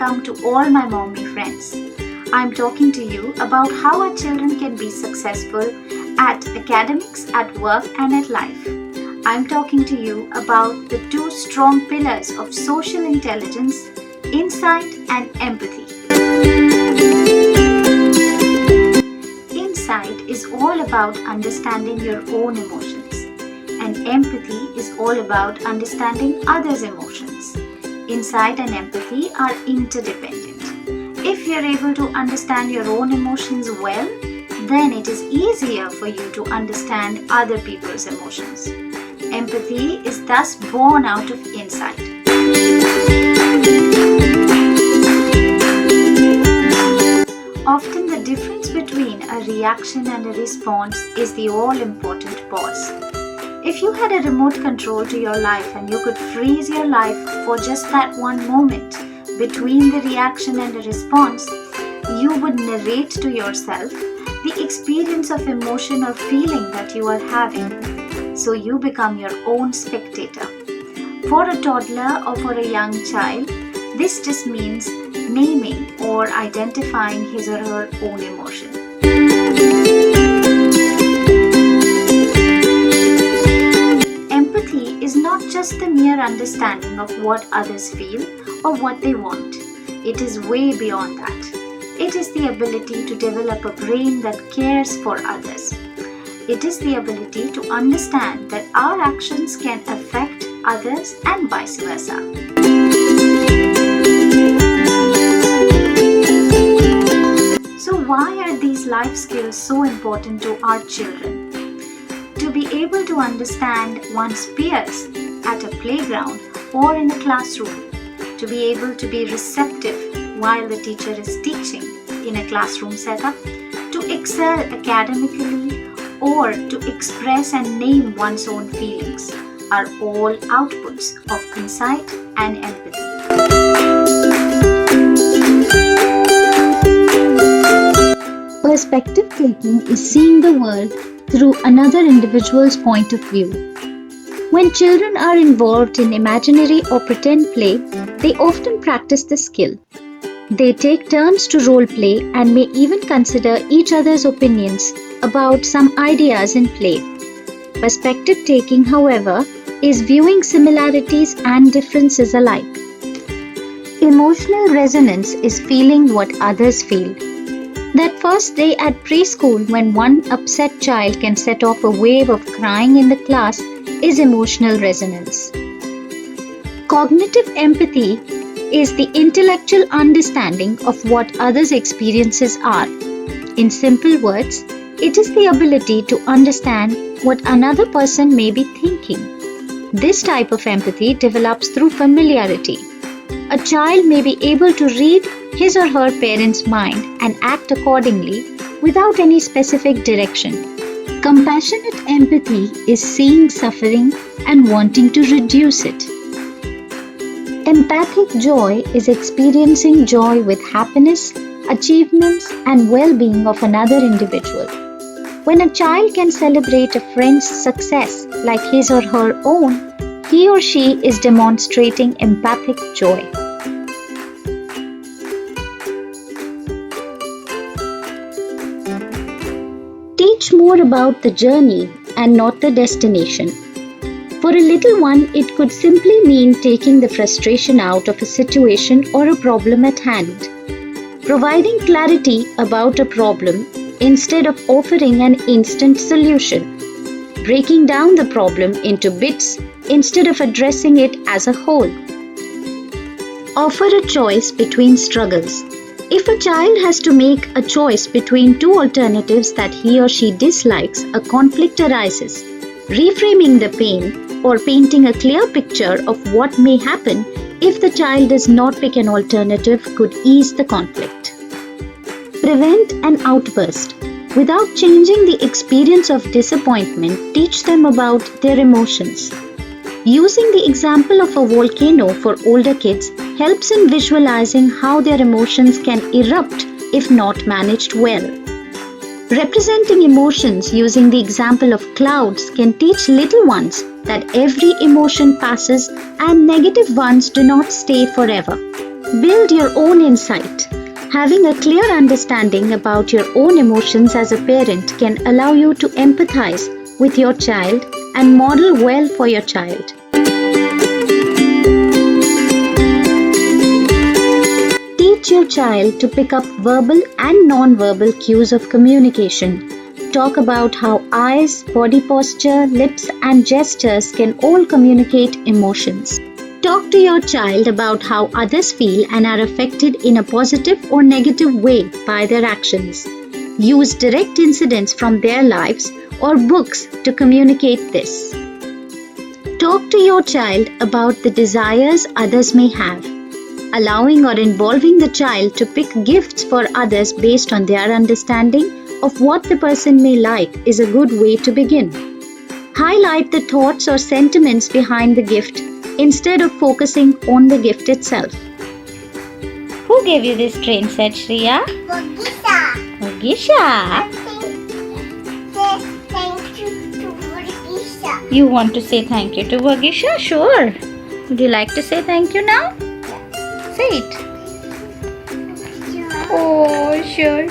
welcome to all my mommy friends. I'm talking to you about how our children can be successful at academics, at work and at life. I'm talking to you about the two strong pillars of social intelligence, insight and empathy. Insight is all about understanding your own emotions, and empathy is all about understanding others' emotions. Insight and empathy are interdependent. If you're able to understand your own emotions well, then it is easier for you to understand other people's emotions. Empathy is thus born out of insight. Often the difference between a reaction and a response is the all-important pause. If you had a remote control to your life and you could freeze your life for just that one moment between the reaction and the response, you would narrate to yourself the experience of emotion or feeling that you are having. So you become your own spectator. For a toddler or for a young child, this just means naming or identifying his or her own emotion. Empathy is not just the mere understanding of what others feel or what they want. It is way beyond that. It is the ability to develop a brain that cares for others. It is the ability to understand that our actions can affect others and vice versa. So why are these life skills so important to our children? To be able to understand one's peers at a playground or in a classroom, to be able to be receptive while the teacher is teaching in a classroom setup, to excel academically or to express and name one's own feelings are all outputs of insight and empathy. Perspective taking is seeing the world through another individual's point of view. When children are involved in imaginary or pretend play, they often practice the skill. They take turns to role play and may even consider each other's opinions about some ideas in play. Perspective taking, however, is viewing similarities and differences alike. Emotional resonance is feeling what others feel. That first day at preschool when one upset child can set off a wave of crying in the class is emotional resonance. Cognitive empathy is the intellectual understanding of what others' experiences are. In simple words, it is the ability to understand what another person may be thinking. This type of empathy develops through familiarity. A child may be able to read his or her parent's mind and act accordingly without any specific direction. Compassionate empathy is seeing suffering and wanting to reduce it. Empathic joy is experiencing joy with happiness, achievements, and well-being of another individual. When a child can celebrate a friend's success like his or her own, he or she is demonstrating empathic joy. Teach more about the journey and not the destination. For a little one, it could simply mean taking the frustration out of a situation or a problem at hand. Providing clarity about a problem instead of offering an instant solution. Breaking down the problem into bits instead of addressing it as a whole. Offer a choice between struggles. If a child has to make a choice between two alternatives that he or she dislikes, a conflict arises. Reframing the pain or painting a clear picture of what may happen if the child does not pick an alternative could ease the conflict. Prevent an outburst. Without changing the experience of disappointment, teach them about their emotions. Using the example of a volcano for older kids helps in visualizing how their emotions can erupt if not managed well. Representing emotions using the example of clouds can teach little ones that every emotion passes and negative ones do not stay forever. Build your own insight. Having a clear understanding about your own emotions as a parent can allow you to empathize with your child and model well for your child. Teach your child to pick up verbal and non-verbal cues of communication. Talk about how eyes, body posture, lips, and gestures can all communicate emotions. Talk to your child about how others feel and are affected in a positive or negative way by their actions. Use direct incidents from their lives or books to communicate this. Talk to your child about the desires others may have. Allowing or involving the child to pick gifts for others based on their understanding of what the person may like is a good way to begin. Highlight the thoughts or sentiments behind the gift instead of focusing on the gift itself. Who gave you this train set, Shreya? Vagisha. Thank you to Vagisha. You want to say thank you to Vagisha? Sure. Would you like to say thank you now? Say it. Oh, sure.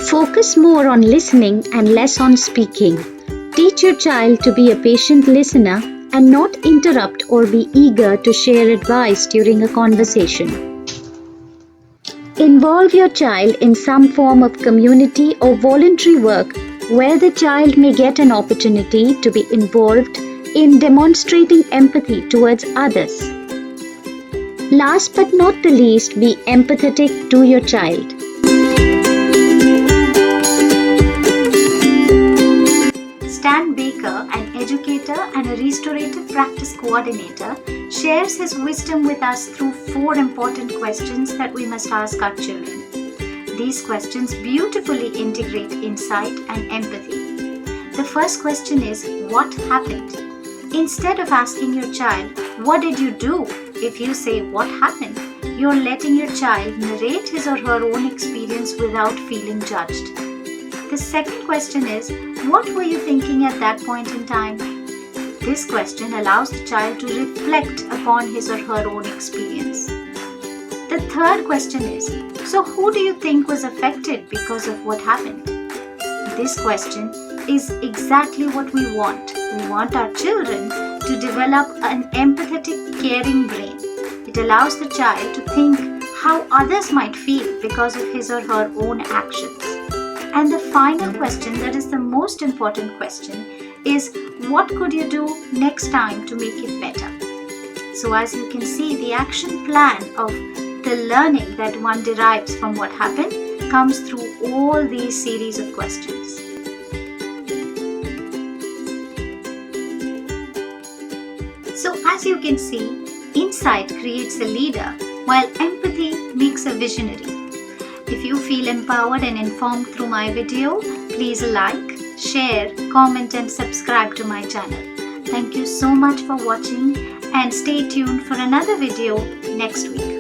Focus more on listening and less on speaking. Teach your child to be a patient listener and not interrupt or be eager to share advice during a conversation. Involve your child in some form of community or voluntary work where the child may get an opportunity to be involved in demonstrating empathy towards others. Last but not the least, be empathetic to your child. Stan Baker, an educator and a restorative practice coordinator, shares his wisdom with us through 4 important questions that we must ask our children. These questions beautifully integrate insight and empathy. The first question is, what happened? Instead of asking your child, what did you do? If you say, what happened? You're letting your child narrate his or her own experience without feeling judged. The second question is, what were you thinking at that point in time? This question allows the child to reflect upon his or her own experience. The third question is, so who do you think was affected because of what happened? This question is exactly what we want. We want our children to develop an empathetic, caring brain. It allows the child to think how others might feel because of his or her own actions. And the final question, that is the most important question, is what could you do next time to make it better? So as you can see, the action plan of the learning that one derives from what happened comes through all these series of questions. So as you can see, insight creates a leader while empathy makes a visionary. If you feel empowered and informed through my video, please like, share, comment and subscribe to my channel. Thank you so much for watching and stay tuned for another video next week.